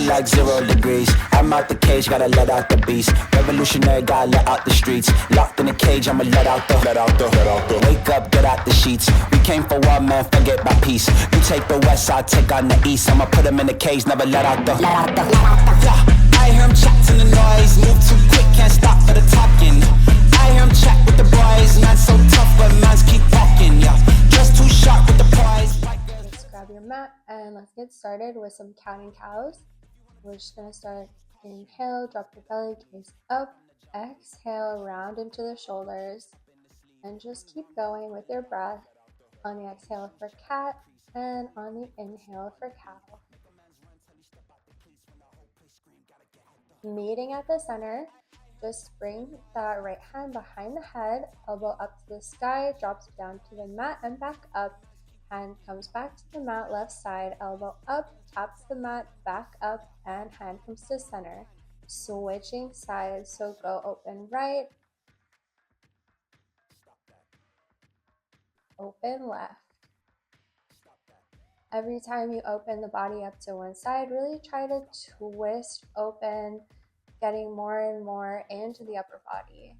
like 0 degrees. I'm out the cage, gotta let out the beast. Revolutionary, gotta let out the streets. Locked in a cage, I'ma let out the wake up, get out the sheets. We came for war, man, forget my peace. You take the west, I'll take on the east. I'ma put them in the cage, never let out the yeah. I hear him chat in the noise. Move too quick, can't stop for the talking. I hear him chat with the boys. Man so tough, but mans keep walking, yeah. Just too sharp with the prize. Just grab your mat and let's get started with some cat and cows. We're just gonna start. Inhale, drop your belly, gaze up. Exhale, round into the shoulders. And just keep going with your breath on the exhale for cat and on the inhale for cow. Meeting at the center, just bring that right hand behind the head, elbow up to the sky, drops down to the mat and back up. Hand comes back to the mat, left side, elbow up, taps the mat, back up, and hand comes to center. Switching sides, so go open right, open left. Every time you open the body up to one side, really try to twist open, getting more and more into the upper body.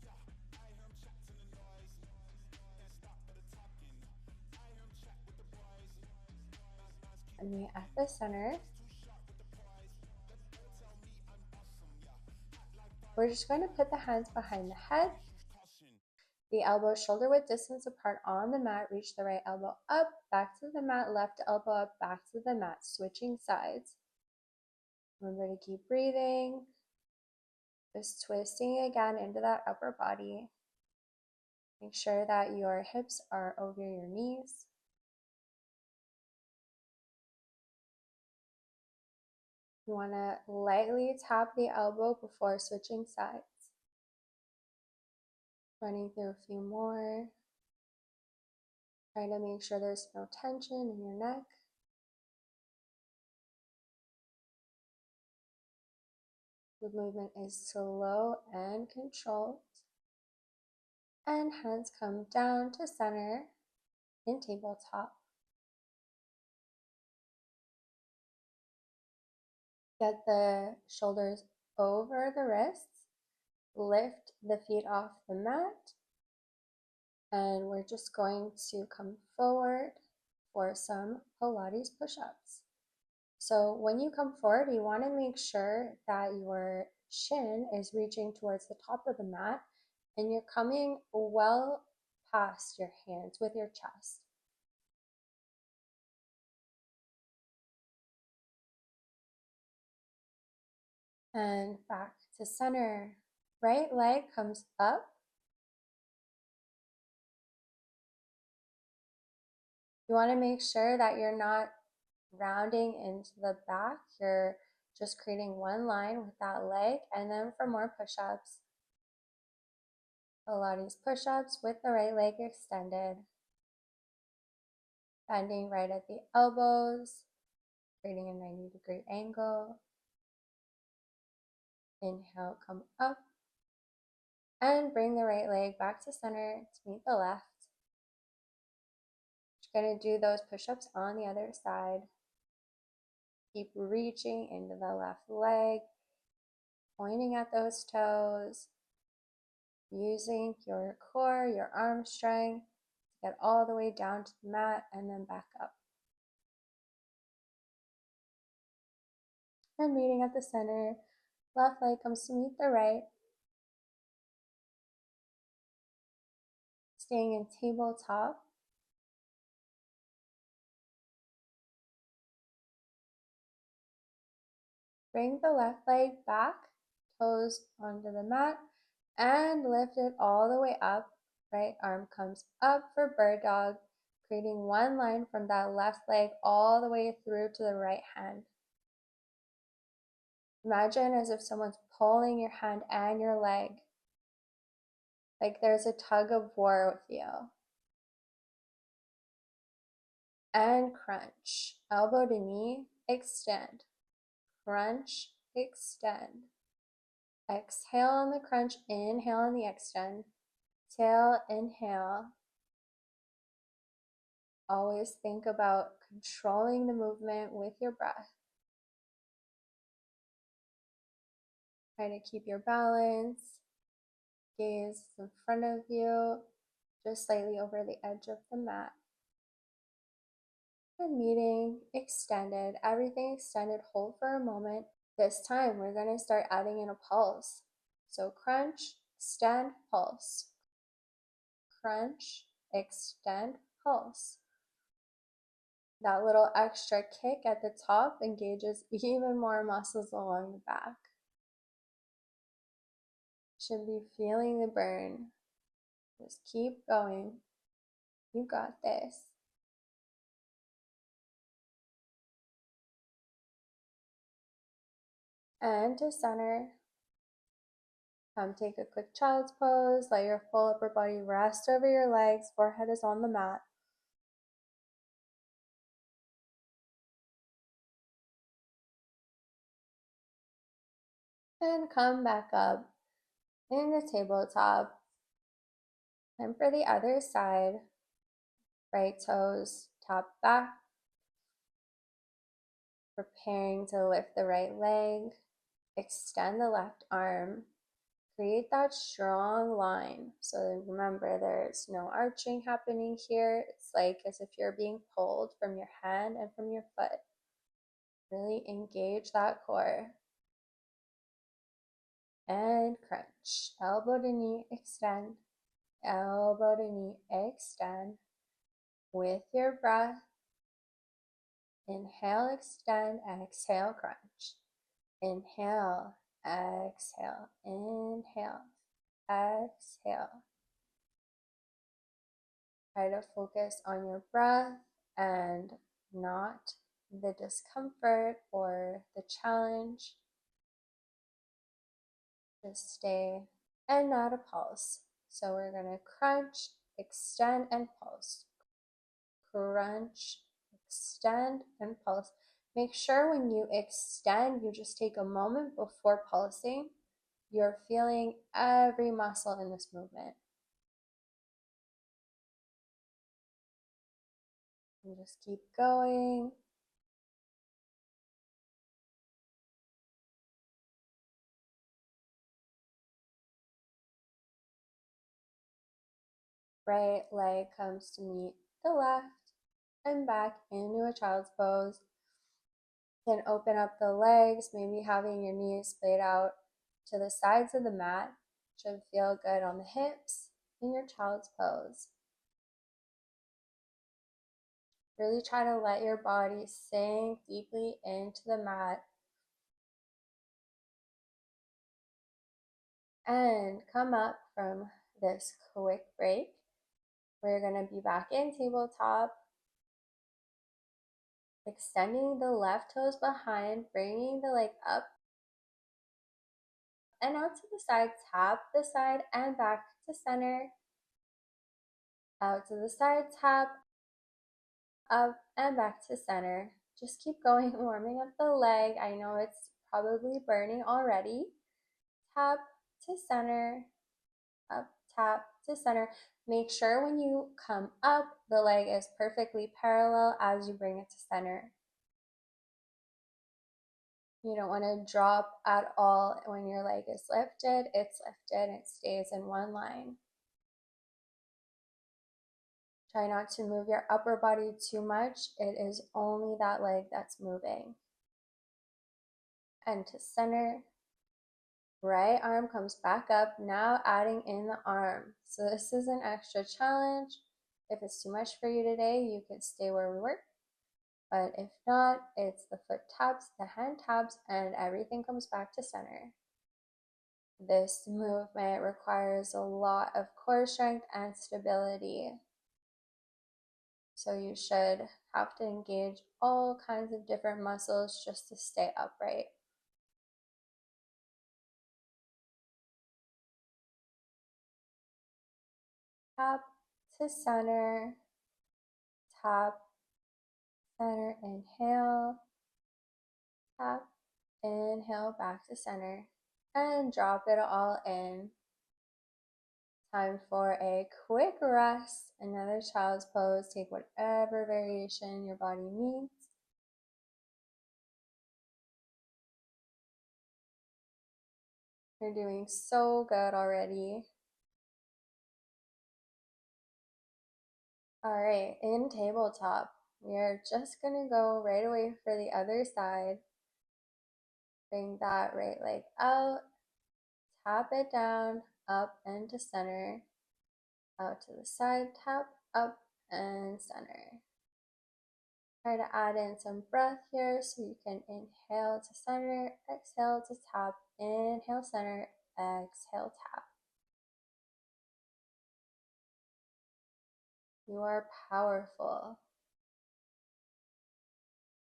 And meet at the center. We're just going to put the hands behind the head. The elbows shoulder width distance apart on the mat. Reach the right elbow up, back to the mat, left elbow up, back to the mat, switching sides. Remember to keep breathing. Just twisting again into that upper body. Make sure that your hips are over your knees. You want to lightly tap the elbow before switching sides. Running through a few more. Try to make sure there's no tension in your neck. The movement is slow and controlled. And hands come down to center in tabletop. Get the shoulders over the wrists. Lift the feet off the mat. And we're just going to come forward for some Pilates push-ups. So when you come forward, you want to make sure that your shin is reaching towards the top of the mat and you're coming well past your hands with your chest. And back to center. Right leg comes up. You want to make sure that you're not rounding into the back. You're just creating one line with that leg. And then for more push-ups, Pilates push-ups with the right leg extended. Bending right at the elbows, creating a 90-degree angle. Inhale, come up. And bring the right leg back to center to meet the left. You're going to do those push-ups on the other side. Keep reaching into the left leg, pointing at those toes, using your core, your arm strength to get all the way down to the mat and then back up. And meeting at the center, left leg comes to meet the right. Staying in tabletop. Bring the left leg back, toes onto the mat, and lift it all the way up. Right arm comes up for bird dog, creating one line from that left leg all the way through to the right hand. Imagine as if someone's pulling your hand and your leg, like there's a tug of war with you. And crunch, elbow to knee, extend. Crunch, extend. Exhale on the crunch, inhale on the extend. Tail, inhale. Always think about controlling the movement with your breath. Try to keep your balance. Gaze in front of you, just slightly over the edge of the mat. And meeting extended, everything extended, hold for a moment. This time we're going to start adding in a pulse. So crunch, extend, pulse. Crunch, extend, pulse. That little extra kick at the top engages even more muscles along the back. Should be feeling the burn. Just keep going. You got this. And to center, take a quick child's pose. Let your full upper body rest over your legs. Forehead is on the mat. And come back up in the tabletop. And for the other side, right toes tap back. Preparing to lift the right leg. Extend the left arm. Create that strong line. So remember, there's no arching happening here. It's like as if you're being pulled from your hand and from your foot. Really engage that core. And crunch. Elbow to knee, extend. Elbow to knee, extend. With your breath, inhale, extend, exhale, crunch. Inhale, exhale, inhale, exhale. Try to focus on your breath and not the discomfort or the challenge. Just stay and not a pulse. So we're going to crunch, extend, and pulse. Crunch, extend, and pulse. Make sure when you extend, you just take a moment before pulsing. You're feeling every muscle in this movement. And just keep going. Right leg comes to meet the left and back into a child's pose. Then open up the legs, maybe having your knees splayed out to the sides of the mat. Should feel good on the hips in your child's pose. Really try to let your body sink deeply into the mat. And come up from this quick break. We're going to be back in tabletop. Extending the left toes behind, bringing the leg up and out to the side. Tap the side and back to center. Out to the side, tap, up and back to center. Just keep going, warming up the leg. I know it's probably burning already. Tap to center, up, tap to center. Make sure when you come up, the leg is perfectly parallel as you bring it to center. You don't want to drop at all when your leg is lifted. It's lifted, it stays in one line. Try not to move your upper body too much. It is only that leg that's moving. And to center. Right arm comes back up, now adding in the arm. So this is an extra challenge. If it's too much for you today, you could stay where we were. But if not, it's the foot taps, the hand taps, and everything comes back to center. This movement requires a lot of core strength and stability. So you should have to engage all kinds of different muscles just to stay upright. Tap to center, tap, center, inhale, tap, inhale, back to center, and drop it all in. Time for a quick rest, another child's pose. Take whatever variation your body needs. You're doing so good already. All right, in tabletop, we are just gonna go right away for the other side. Bring that right leg out, tap it down, up and to center, out to the side, tap, up and center. Try to add in some breath here so you can inhale to center, exhale to tap, inhale center, exhale tap. You are powerful.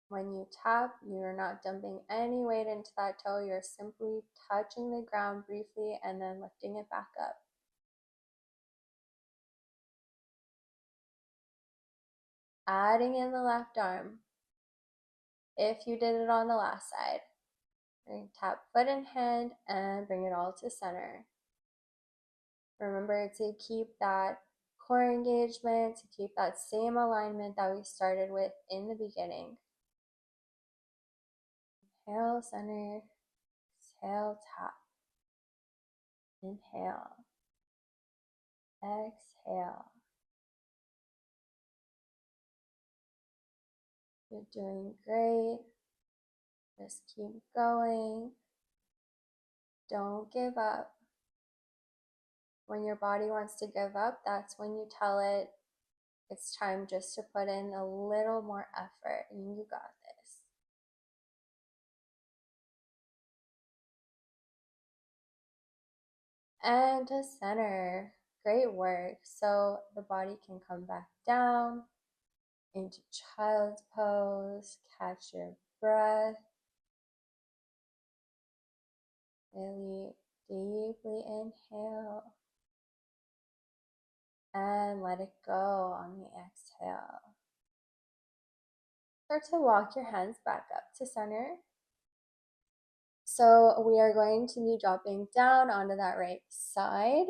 When you tap, you're not dumping any weight into that toe. You're simply touching the ground briefly and then lifting it back up. Adding in the left arm. If you did it on the last side, tap foot and hand and bring it all to center. Remember to keep that core engagement, to keep that same alignment that we started with in the beginning. Inhale, center, exhale, tap. Inhale, exhale. You're doing great. Just keep going. Don't give up. When your body wants to give up, that's when you tell it it's time just to put in a little more effort, and you got this. And to center. Great work. So the body can come back down into child's pose. Catch your breath. Really deeply inhale. And let it go on the exhale. Start to walk your hands back up to center. So we are going to be dropping down onto that right side.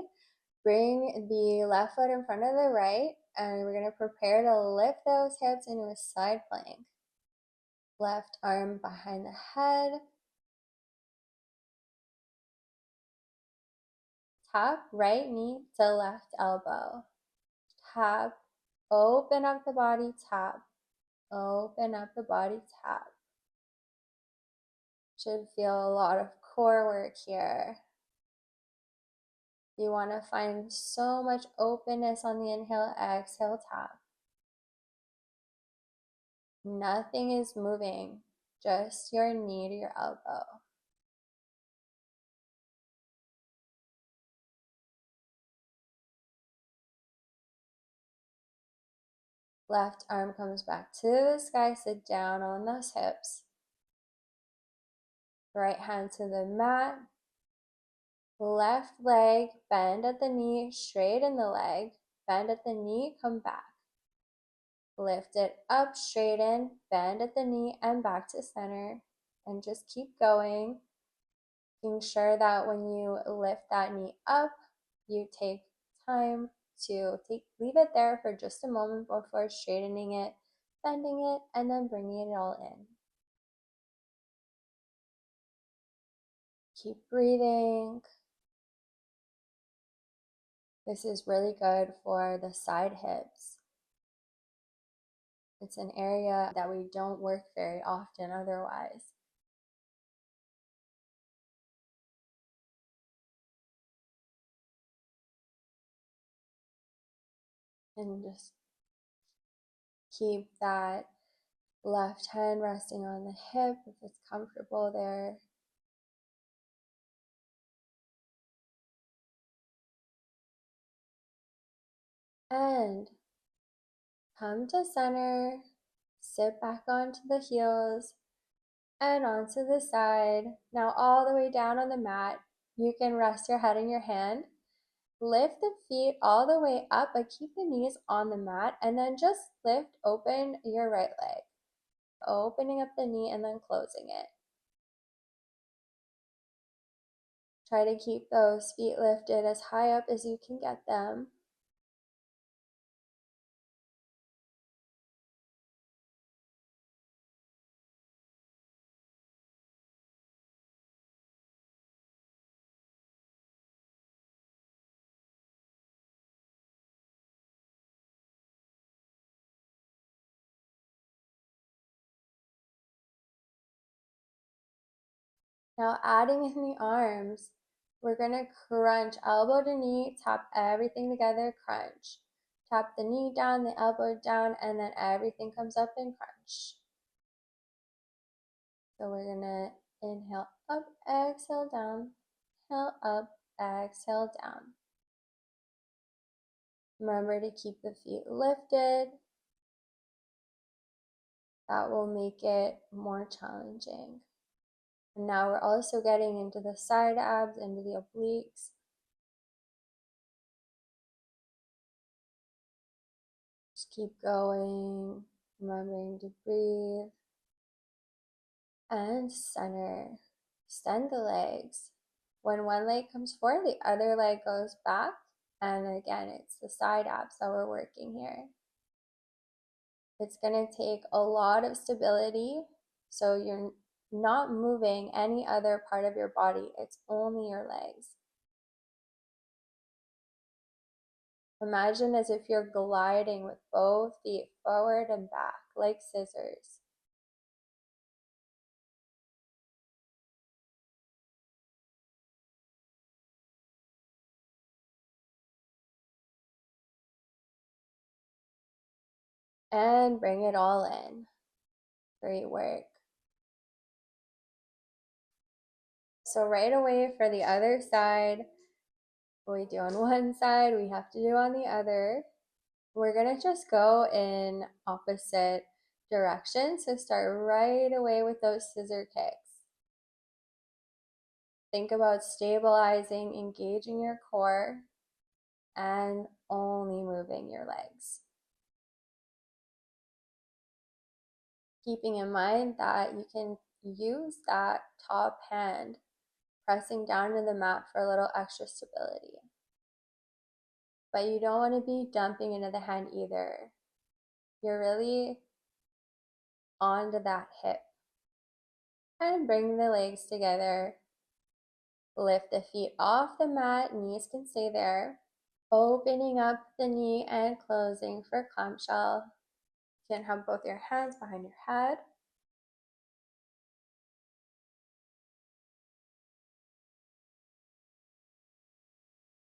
Bring the left foot in front of the right, and we're going to prepare to lift those hips into a side plank. Left arm behind the head. Tap right knee to left elbow. Tap, open up the body, tap. Open up the body, tap. Should feel a lot of core work here. You want to find so much openness on the inhale, exhale, tap. Nothing is moving, just your knee to your elbow. Left arm comes back to the sky, sit down on those hips. Right hand to the mat. Left leg, bend at the knee, straighten the leg, bend at the knee, come back. Lift it up, straighten, bend at the knee, and back to center. And just keep going. Making sure that when you lift that knee up, you take time to leave it there for just a moment before straightening it, bending it, and then bringing it all in. Keep breathing. This is really good for the side hips. It's an area that we don't work very often otherwise. And just keep that left hand resting on the hip if it's comfortable there. And come to center, sit back onto the heels and onto the side. Now all the way down on the mat, you can rest your head in your hand. Lift the feet all the way up, but keep the knees on the mat, and then just lift open your right leg. Opening up the knee and then closing it. Try to keep those feet lifted as high up as you can get them. Now adding in the arms, we're gonna crunch elbow to knee, tap everything together, crunch. Tap the knee down, the elbow down, and then everything comes up and crunch. So we're gonna inhale up, exhale down, inhale up, exhale down. Remember to keep the feet lifted. That will make it more challenging. And now we're also getting into the side abs, into the obliques. Just keep going, remembering to breathe. And center. Extend the legs. When one leg comes forward, the other leg goes back. And again, it's the side abs that we're working here. It's going to take a lot of stability, so you're not moving any other part of your body. It's only your legs. Imagine as if you're gliding with both feet forward and back, like scissors. And bring it all in. Great work. So right away for the other side, what we do on one side, we have to do on the other. We're gonna just go in opposite directions. So start right away with those scissor kicks. Think about stabilizing, engaging your core, and only moving your legs. Keeping in mind that you can use that top hand pressing down to the mat for a little extra stability. But you don't want to be dumping into the hand either. You're really onto that hip. And bring the legs together. Lift the feet off the mat, knees can stay there. Opening up the knee and closing for clamshell. You can have both your hands behind your head.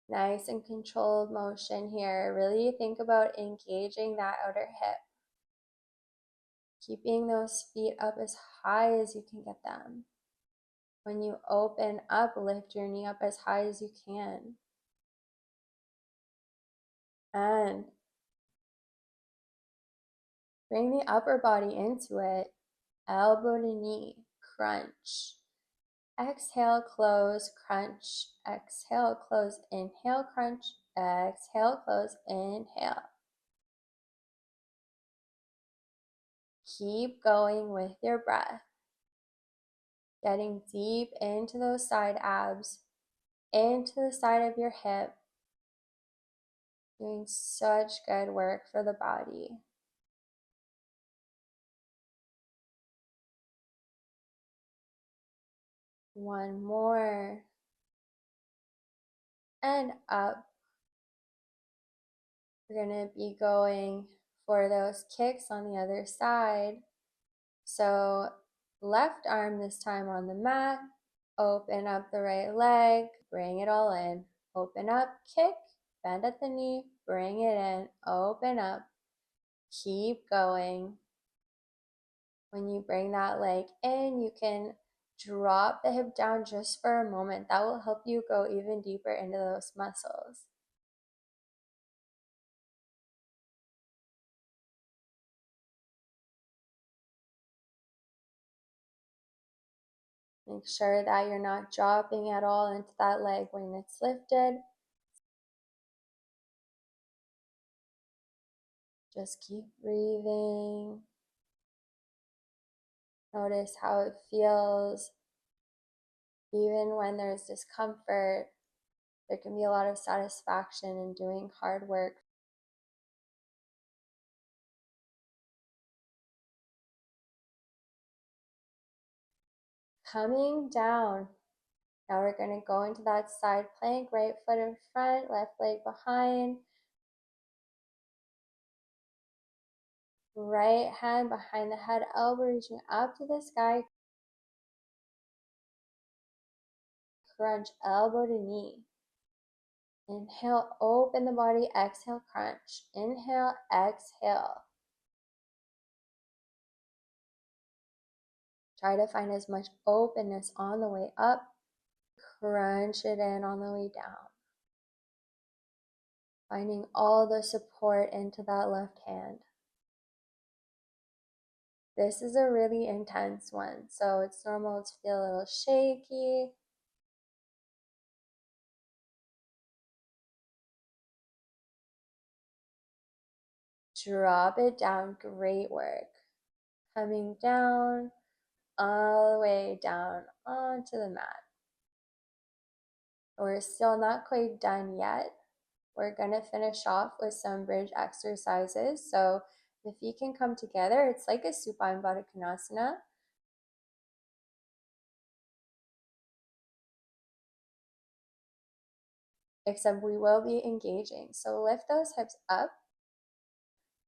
Nice and controlled motion here. Really think about engaging that outer hip. Keeping those feet up as high as you can get them. When you open up, lift your knee up as high as you can. And bring the upper body into it. Elbow to knee, crunch. Exhale, close, crunch. Exhale, close, inhale, crunch. Exhale, close, inhale. Keep going with your breath. Getting deep into those side abs, into the side of your hip. Doing such good work for the body. One more. And up. We're going to be going for those kicks on the other side. So left arm this time on the mat. Open up the right leg. Bring it all in. Open up, kick, bend at the knee, bring it in, open up. Keep going. When you bring that leg in, you can drop the hip down just for a moment. That will help you go even deeper into those muscles. Make sure that you're not dropping at all into that leg when it's lifted. Just keep breathing. Notice how it feels. Even when there's discomfort, there can be a lot of satisfaction in doing hard work. Coming down. Now we're going to go into that side plank, right foot in front, left leg behind. Right hand behind the head, elbow reaching up to the sky. crunch elbow to knee. Inhale, open the body, exhale, crunch. Inhale, exhale. Try to find as much openness on the way up. Crunch it in on the way down. Finding all the support into that left hand. This is a really intense one, so it's normal to feel a little shaky. Drop it down, great work. Coming down, all the way down onto the mat. We're still not quite done yet. We're gonna finish off with some bridge exercises. So the feet can come together. It's like a supine Baddha Konasana. Except we will be engaging. So lift those hips up,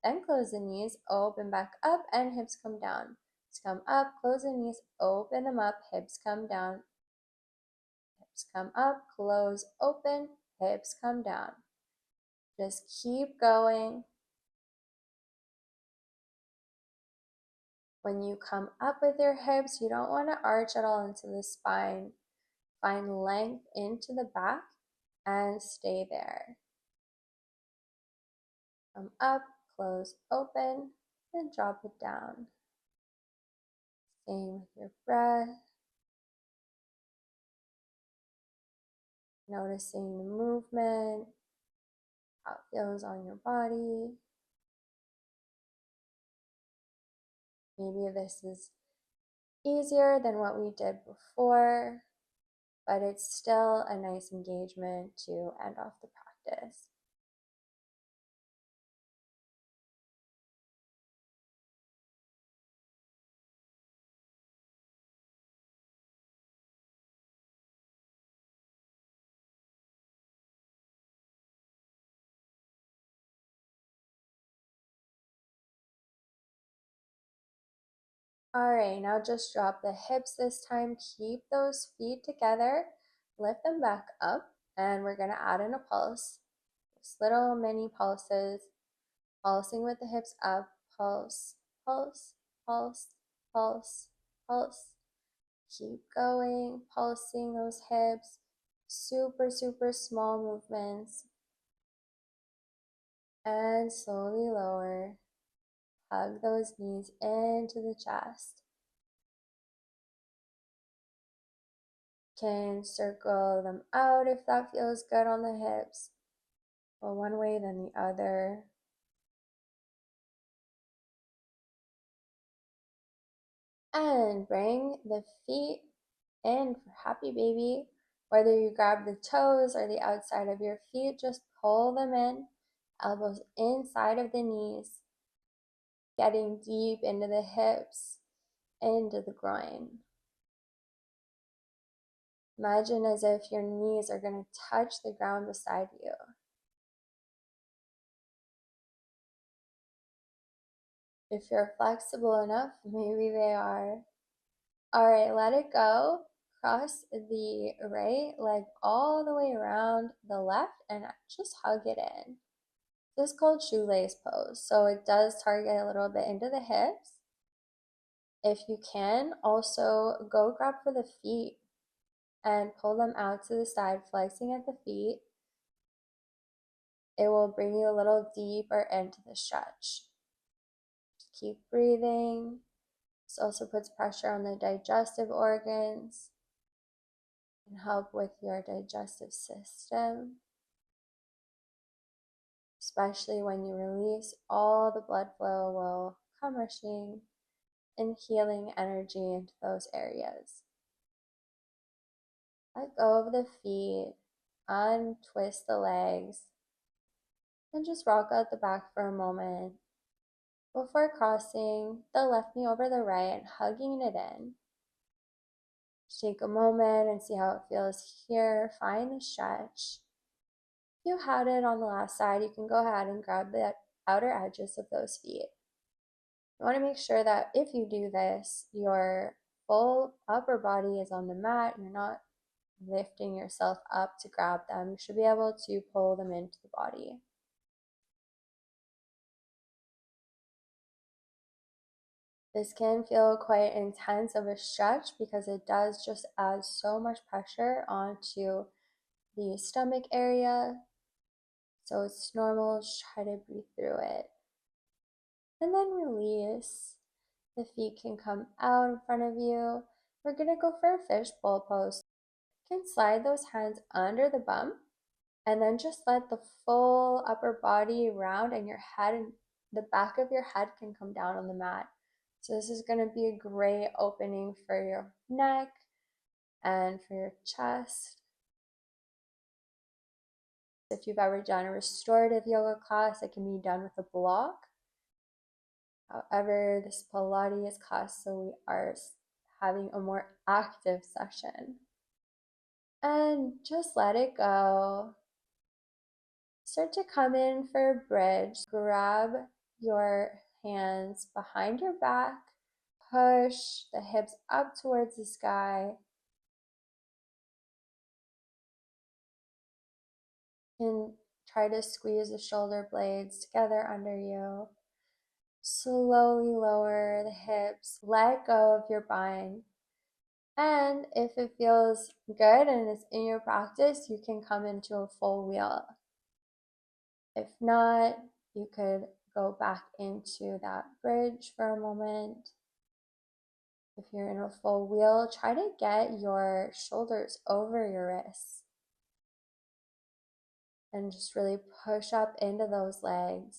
then close the knees, open back up, and hips come down. Hips come up, close the knees, open them up, hips come down. Hips come up, close, open, hips come down. Just keep going. When you come up with your hips, you don't want to arch at all into the spine. Find length into the back and stay there. Come up, close, open, and drop it down. Staying with your breath. Noticing the movement, how it feels on your body. Maybe this is easier than what we did before, but it's still a nice engagement to end off the practice. All right, now just drop the hips this time. Keep those feet together. Lift them back up, and we're going to add in a pulse. Just little mini pulses, pulsing with the hips up. Pulse, pulse, pulse, pulse, pulse. Keep going, pulsing those hips. Super, super small movements. And slowly lower. Hug those knees into the chest. Can circle them out if that feels good on the hips. Or one way, then the other. And bring the feet in for happy baby. Whether you grab the toes or the outside of your feet, just pull them in. Elbows inside of the knees. Getting deep into the hips, into the groin. Imagine as if your knees are going to touch the ground beside you. If you're flexible enough, maybe they are. All right, let it go. Cross the right leg all the way around the left and just hug it in. This is called shoelace pose, so it does target a little bit into the hips. If you can, also go grab for the feet and pull them out to the side, flexing at the feet. It will bring you a little deeper into the stretch. Just keep breathing. This also puts pressure on the digestive organs and help with your digestive system, especially when you release, all the blood flow will come rushing and healing energy into those areas. Let go of the feet, untwist the legs, and just rock out the back for a moment before crossing the left knee over the right and hugging it in. Just take a moment and see how it feels here. Find the stretch. If you had it on the last side, you can go ahead and grab the outer edges of those feet. You want to make sure that if you do this, your full upper body is on the mat. You're not lifting yourself up to grab them. You should be able to pull them into the body. This can feel quite intense of a stretch because it does just add so much pressure onto the stomach area. So it's normal, just try to breathe through it. And then release. The feet can come out in front of you. We're gonna go for a fishbowl pose. You can slide those hands under the bum and then just let the full upper body round, and your head and the back of your head can come down on the mat. So this is going to be a great opening for your neck and for your chest. If you've ever done a restorative yoga class, it can be done with a block. However, this Pilates class, so we are having a more active session. And just let it go. Start to come in for a bridge. Grab your hands behind your back. Push the hips up towards the sky. And try to squeeze the shoulder blades together under you. Slowly lower the hips. Let go of your bind. And if it feels good and it's in your practice, you can come into a full wheel. If not, you could go back into that bridge for a moment. If you're in a full wheel, try to get your shoulders over your wrists and just really push up into those legs.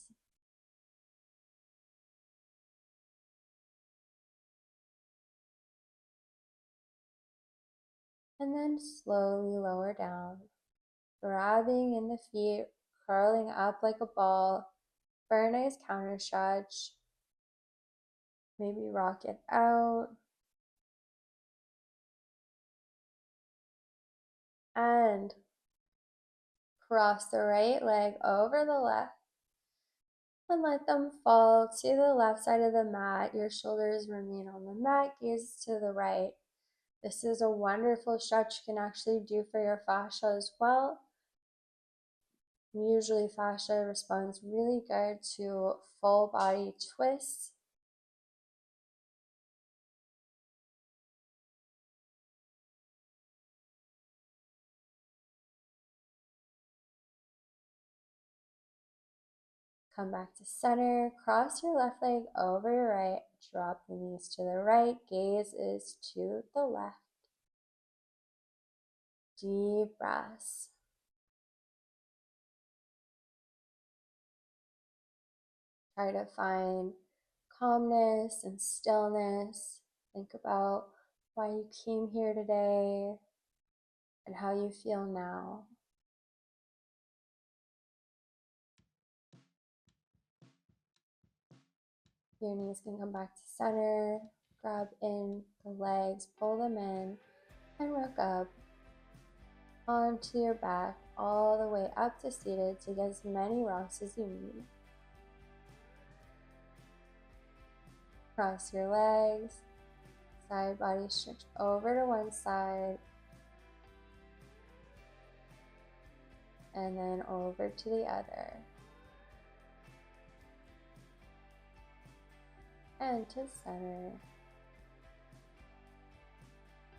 And then slowly lower down, grabbing in the feet, curling up like a ball for a nice counter stretch. Maybe rock it out. And cross the right leg over the left and let them fall to the left side of the mat. Your shoulders remain on the mat, gaze to the right. This is a wonderful stretch you can actually do for your fascia as well. Usually fascia responds really good to full body twists. Come back to center, cross your left leg over your right, drop the knees to the right, gaze is to the left. Deep breaths. Try to find calmness and stillness. Think about why you came here today and how you feel now. Your knees can come back to center. Grab in the legs, pull them in, and rock up onto your back all the way up to seated to get as many rocks as you need. Cross your legs, side body stretch over to one side, and then over to the other. And to center.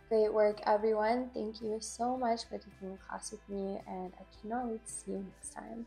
Great work, everyone. Thank you so much for taking the class with me, and I cannot wait to see you next time.